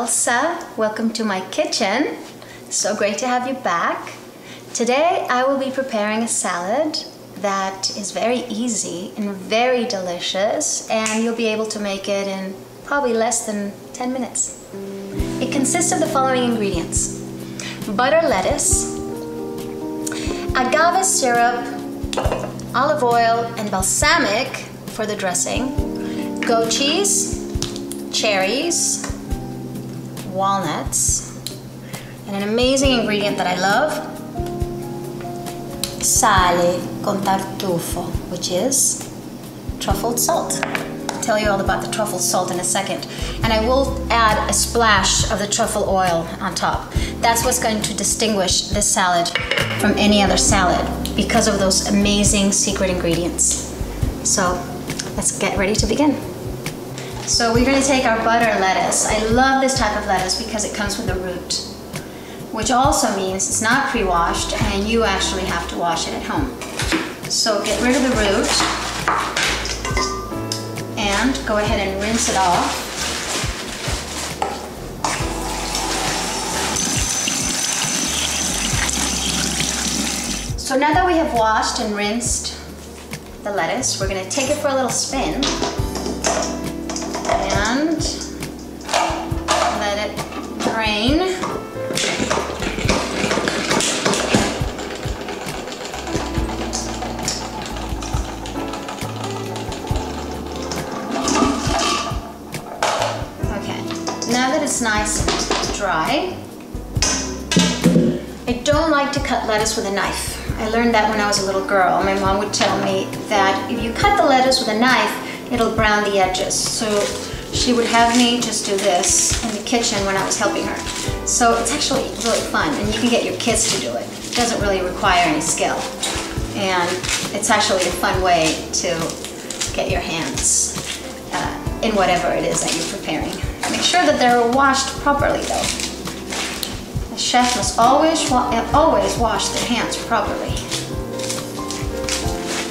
Elsa. Welcome to my kitchen. So great to have you back. Today I will be preparing a salad that is very easy and very delicious, and you'll be able to make it in probably less than 10 minutes. It consists of the following ingredients: butter lettuce, agave syrup, olive oil, and balsamic for the dressing, goat cheese, cherries, walnuts, and an amazing ingredient that I love, sale con tartufo, which is truffled salt. I'll tell you all about the truffle salt in a second. And I will add a splash of the truffle oil on top. That's what's going to distinguish this salad from any other salad because of those amazing secret ingredients. So let's get ready to begin. So we're going to take our butter lettuce. I love this type of lettuce because it comes with a root, which also means it's not pre-washed and you actually have to wash it at home. So get rid of the root and go ahead and rinse it off. So now that we have washed and rinsed the lettuce, we're going to take it for a little spin and let it drain. Okay, now that it's nice and dry, I don't like to cut lettuce with a knife. I learned that when I was a little girl. My mom would tell me that if you cut the lettuce with a knife, it'll brown the edges. So she would have me just do this in the kitchen when I was helping her. So it's actually really fun, and you can get your kids to do it. It doesn't really require any skill. And it's actually a fun way to get your hands in whatever it is that you're preparing. Make sure that they're washed properly though. The chef must always wash their hands properly.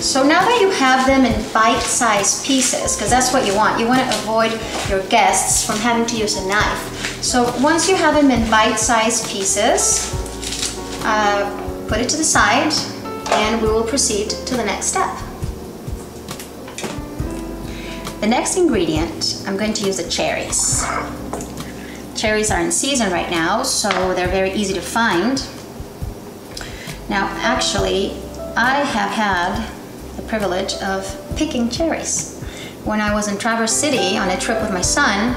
So now that you have them in bite-sized pieces, because that's what you want to avoid your guests from having to use a knife. So once you have them in bite-sized pieces, put it to the side and we will proceed to the next step. The next ingredient, I'm going to use the cherries. Cherries are in season right now, so they're very easy to find. Now actually, I have had the privilege of picking cherries. When I was in Traverse City on a trip with my son,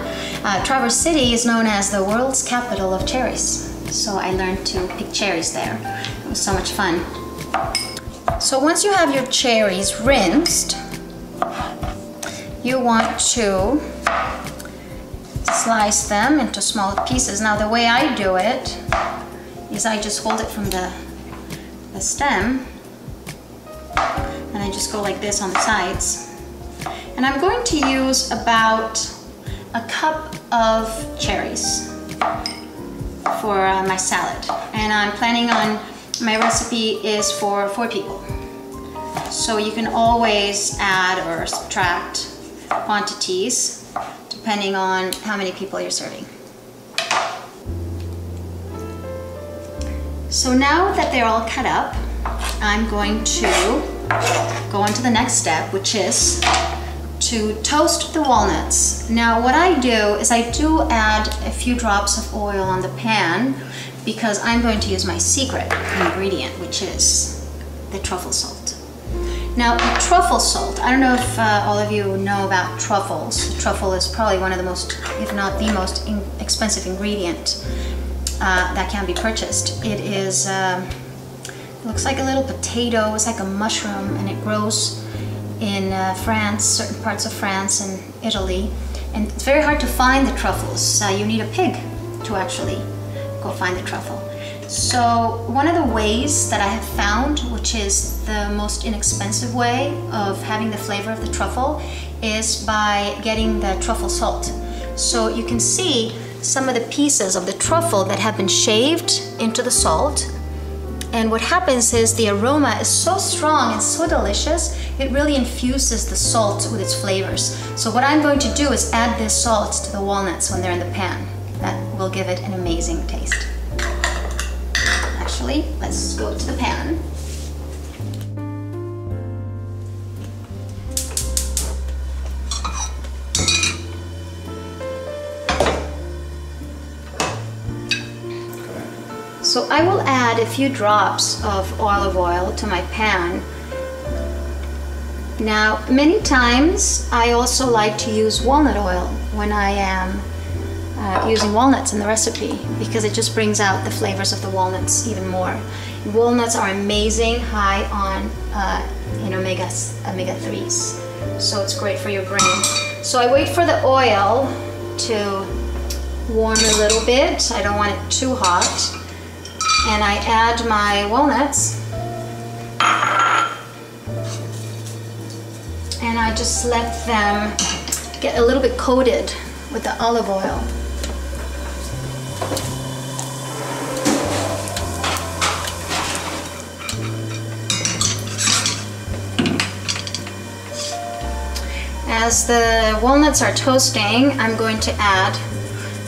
Traverse City is known as the world's capital of cherries. So I learned to pick cherries there. It was so much fun. So once you have your cherries rinsed, you want to slice them into smaller pieces. Now the way I do it is I just hold it from the stem and I just go like this on the sides. And I'm going to use about a cup of cherries for my salad. And I'm planning on, my recipe is for 4 people. So you can always add or subtract quantities depending on how many people you're serving. So now that they're all cut up, I'm going to go on to the next step, which is to toast the walnuts. Now what I do is I do add a few drops of oil on the pan because I'm going to use my secret ingredient, which is the truffle salt. Now the truffle salt, I don't know if all of you know about truffles. The truffle is probably one of the most, if not the most expensive ingredient that can be purchased. It is looks like a little potato. It's like a mushroom, and it grows in France, certain parts of France and Italy. And it's very hard to find the truffles. You need a pig to actually go find the truffle. So one of the ways that I have found, which is the most inexpensive way of having the flavor of the truffle, is by getting the truffle salt. So you can see some of the pieces of the truffle that have been shaved into the salt. And what happens is the aroma is so strong and so delicious, it really infuses the salt with its flavors. So what I'm going to do is add this salt to the walnuts when they're in the pan. That will give it an amazing taste. Actually, let's go to the pan. So I will add a few drops of olive oil to my pan. Now, many times I also like to use walnut oil when I am using walnuts in the recipe, because it just brings out the flavors of the walnuts even more. Walnuts are amazing, high on in omega-3s, so it's great for your brain. So I wait for the oil to warm a little bit. I don't want it too hot. And I add my walnuts, and I just let them get a little bit coated with the olive oil. As the walnuts are toasting, I'm going to add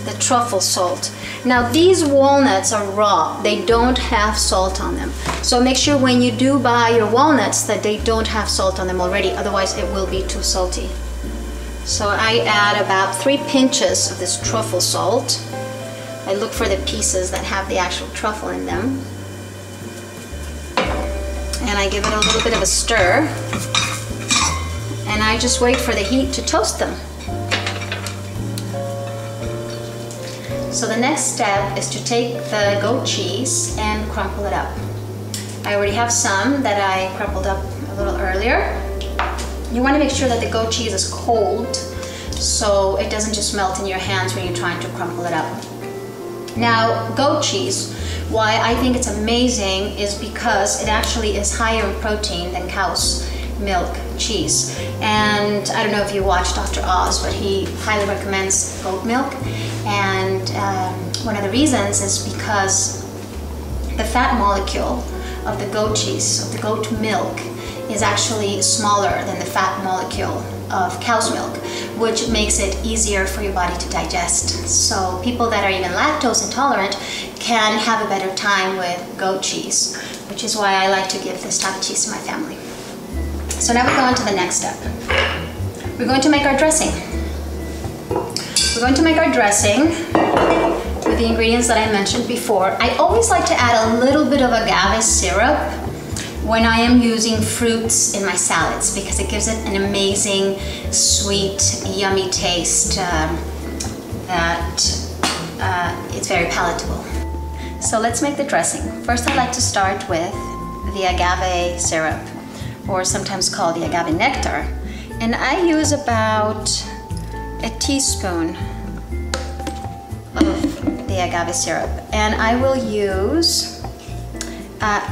the truffle salt. Now these walnuts are raw, they don't have salt on them. So make sure when you do buy your walnuts that they don't have salt on them already, otherwise it will be too salty. So I add about 3 pinches of this truffle salt. I look for the pieces that have the actual truffle in them. And I give it a little bit of a stir. And I just wait for the heat to toast them. So the next step is to take the goat cheese and crumple it up. I already have some that I crumpled up a little earlier. You want to make sure that the goat cheese is cold so it doesn't just melt in your hands when you're trying to crumple it up. Now, goat cheese, why I think it's amazing is because it actually is higher in protein than cow's milk cheese. And I don't know if you watch Dr. Oz, but he highly recommends goat milk. And one of the reasons is because the fat molecule of the goat cheese, of the goat milk, is actually smaller than the fat molecule of cow's milk, which makes it easier for your body to digest. So people that are even lactose intolerant can have a better time with goat cheese, which is why I like to give this type of cheese to my family. So now we go on to the next step. We're going to make our dressing. We're going to make our dressing with the ingredients that I mentioned before. I always like to add a little bit of agave syrup when I am using fruits in my salads, because it gives it an amazing, sweet, yummy taste that it's very palatable. So let's make the dressing. First, I like to start with the agave syrup, or sometimes called the agave nectar. And I use about a teaspoon of the agave syrup. And I will use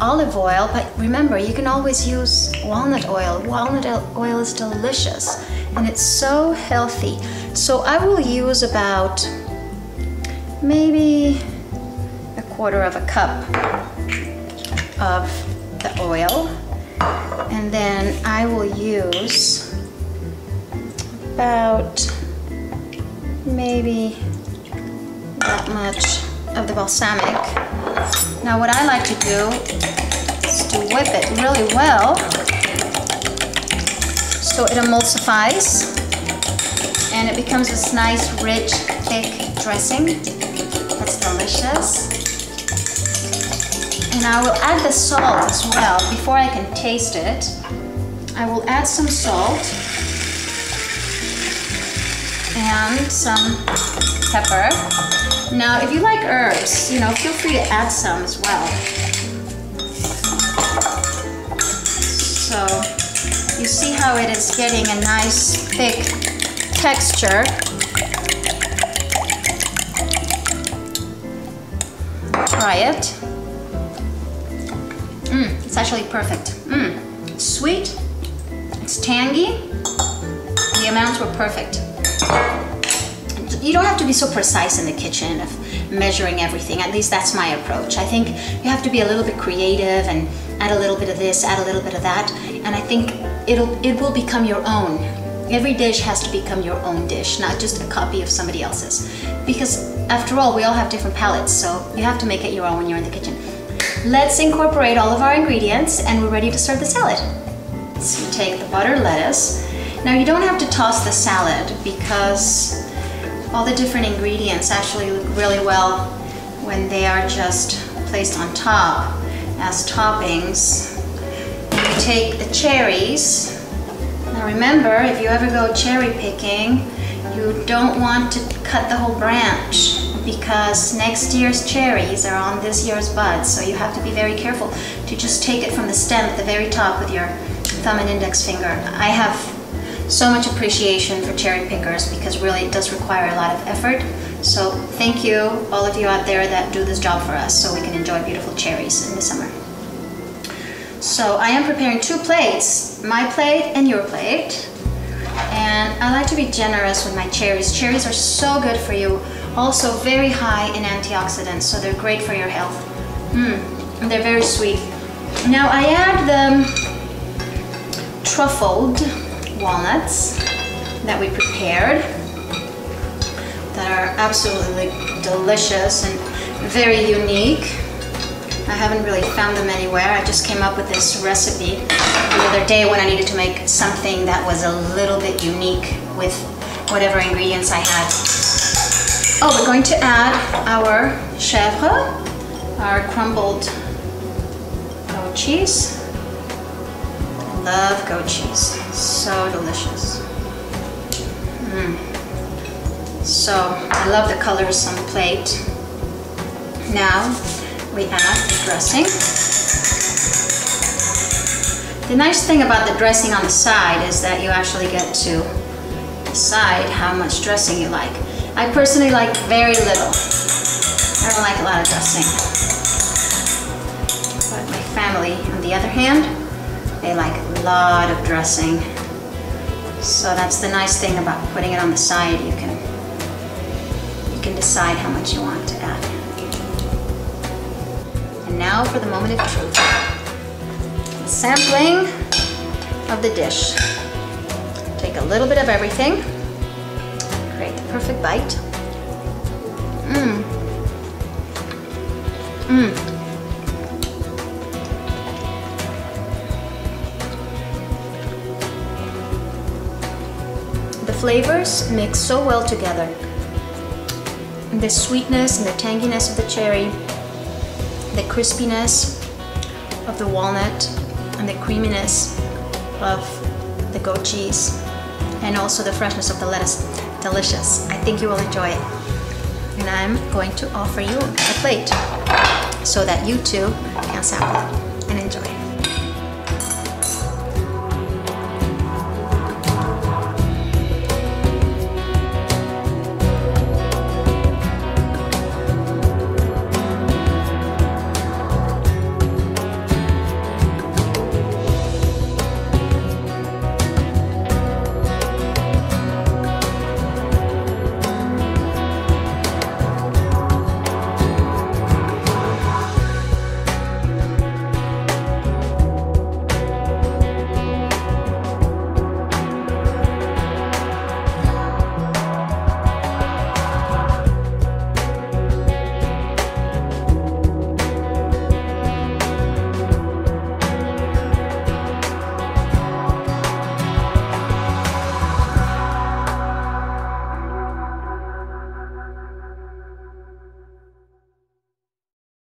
olive oil, but remember, you can always use walnut oil. Walnut oil is delicious and it's so healthy. So I will use about maybe 1/4 cup of the oil. And then I will use about maybe that much of the balsamic. Now what I like to do is to whip it really well so it emulsifies and it becomes this nice, rich, thick dressing that's delicious. And I will add the salt as well. Before I can taste it, I will add some salt and some pepper. Now, if you like herbs, you know, feel free to add some as well. So, you see how it is getting a nice, thick texture. Try it. It's actually perfect. It's sweet, it's tangy, the amounts were perfect. You don't have to be so precise in the kitchen of measuring everything. At least that's my approach. I think you have to be a little bit creative and add a little bit of this, add a little bit of that, and I think it will become your own. Every dish has to become your own dish, not just a copy of somebody else's. Because after all, we all have different palates, so you have to make it your own when you're in the kitchen. Let's incorporate all of our ingredients and we're ready to serve the salad. So you take the butter lettuce. Now you don't have to toss the salad because all the different ingredients actually look really well when they are just placed on top as toppings. You take the cherries. Now remember, if you ever go cherry picking, you don't want to cut the whole branch because next year's cherries are on this year's buds, so you have to be very careful to just take it from the stem at the very top with your thumb and index finger. I have so much appreciation for cherry pickers because really it does require a lot of effort. So thank you, all of you out there that do this job for us so we can enjoy beautiful cherries in the summer. So I am preparing 2 plates, my plate and your plate. And I like to be generous with my cherries. Cherries are so good for you, also very high in antioxidants, so they're great for your health. And they're very sweet. Now I add the truffled walnuts that we prepared that are absolutely delicious and very unique. I haven't really found them anywhere. I just came up with this recipe the other day when I needed to make something that was a little bit unique with whatever ingredients I had. Oh, we're going to add our chèvre, our crumbled goat cheese. I love goat cheese, so delicious. So I love the colors on the plate. Now we add the dressing. The nice thing about the dressing on the side is that you actually get to decide how much dressing you like. I personally like very little. I don't like a lot of dressing. But my family, on the other hand, they like a lot of dressing. So that's the nice thing about putting it on the side. You can decide how much you want to add. And now for the moment of truth. The sampling of the dish. Take a little bit of everything. Create the perfect bite. The flavors mix so well together. The sweetness and the tanginess of the cherry, the crispiness of the walnut, and the creaminess of the goat cheese, and also the freshness of the lettuce. Delicious. I think you will enjoy it. And I'm going to offer you a plate so that you too can sample it and enjoy it.